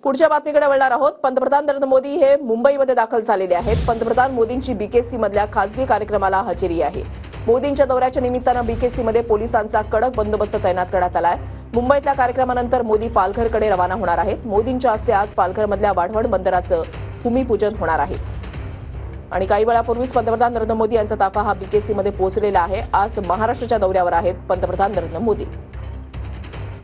पुढच्या बातमीकडे वळणार आहोत। पंतप्रधान नरेंद्र मोदी हे मुंबईमध्ये दाखल झालेले आहेत। पंतप्रधान मोदींची बीकेसी मधल्या खासगी कार्यक्रमाला हजेरी आहे। मोदींच्या दौऱ्याच्या निमित्तानं बीकेसी मध्ये पोलिसांचा कडक बंदोबस्त तैनात करण्यात आलाय। मुंबईतल्या कार्यक्रमानंतर मोदी पालघरकडे रवाना होणार आहेत। मोदींच्या हस्ते आज पालघरमधल्या वाढवण बंदराचं भूमिपूजन होणार आहे आणि काही वेळापूर्वीच पंतप्रधान नरेंद्र मोदी यांचा ताफा हा बीकेसी मध्ये पोहोचलेला आहे। आज महाराष्ट्राच्या दौऱ्यावर आहेत पंतप्रधान नरेंद्र मोदी।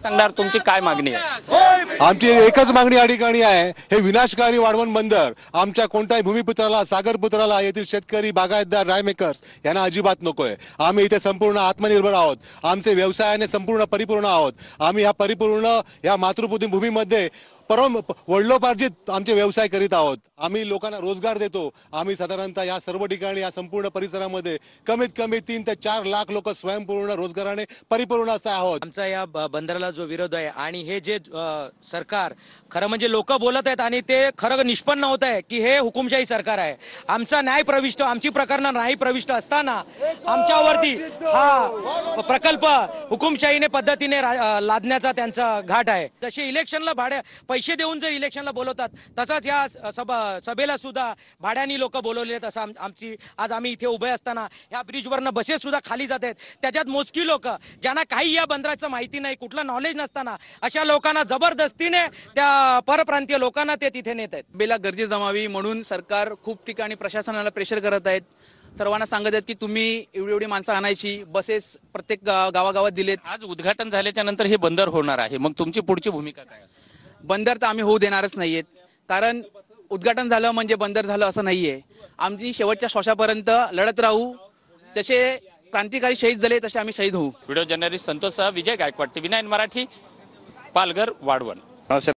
सांगणार तुमची काय मागणी आहे? आमची एकच मागणी या ठिकाणी आहे, हे विनाशकारी वाढवण बंदर आमच्या कोणत्याही भूमिपुत्राला, सागरपुत्राला, येथील शेतकरी, बागायतदार, रायमेकर्स यांना अजिबात नकोय। आम्ही इथे संपूर्ण आत्मनिर्भर आहोत, आमचे व्यवसायाने संपूर्ण परिपूर्ण आहोत। आम्ही या परिपूर्ण या मातृभूमीमध्ये वडिलोपार्जित आमचे व्यवसाय करीत आहोत। आम्ही लोकांना रोजगार देतो। आम्ही साधारणतः या सर्व ठिकाणी या संपूर्ण परिसरामध्ये कमीत कमी 3 ते 4 लाख लोक स्वयंपूर्ण रोजगाराने परिपूर्ण असे आहोत। आमचा या बंदराला जो विरोध आहे आणि हे जे सरकार खरं म्हणजे लोक बोलत आहेत आणि ते खरं निष्पन्न होत आहे की हे हुकुमशाही सरकार आहे। आमचा न्याय प्रविष्ट, आमची प्रकरणं न्याय प्रविष्ट असताना आमच्यावरती हा प्रकल्प हुकुमशाहीने पद्धतीने लादण्याचा त्यांचा घाट आहे। जसे इलेक्शनला पैसे देऊन जर इलेक्शनला बोलवतात तसाच या सभेला सुद्धा भाड्यानी लोक बोलवले आहेत। असं आज आम्ही इथे उभे असताना या ब्रिजवरनं बसेस सुद्धा खाली जात आहेत। त्याच्यात मोजकी लोक ज्यांना काही या बंदराचं माहिती नाही, कुठलं नॉलेज नसताना अशा लोकांना जबरदस्तीने त्या परप्रांतीय लोकांना ते तिथे नेत आहेत। बेला गर्दी जमावी म्हणून सरकार खूप ठिकाणी प्रशासनाला प्रेशर करत आहेत। सर्वांना सांगत आहेत की तुम्ही एवढी माणसं आणायची, बसेस प्रत्येक गावागावात दिलेत। आज उद्घाटन झाल्याच्या नंतर हे बंदर होणार आहे, मग तुमची पुढची भूमिका काय असेल? बंदर तर आम्ही होऊ देणारच नाहीयेत, कारण उद्घाटन झालं म्हणजे बंदर झालं असं नाहीये। आम्ही शेवटच्या श्वासापर्यंत लढत राहू। जसे क्रांतिकारी शहीद झाले तसे आम्ही शहीद होऊ। व्हिडिओ जर्नलिस्ट संतोष विजय गायकवाड, TV9 मराठी, पालघर, वाढवण।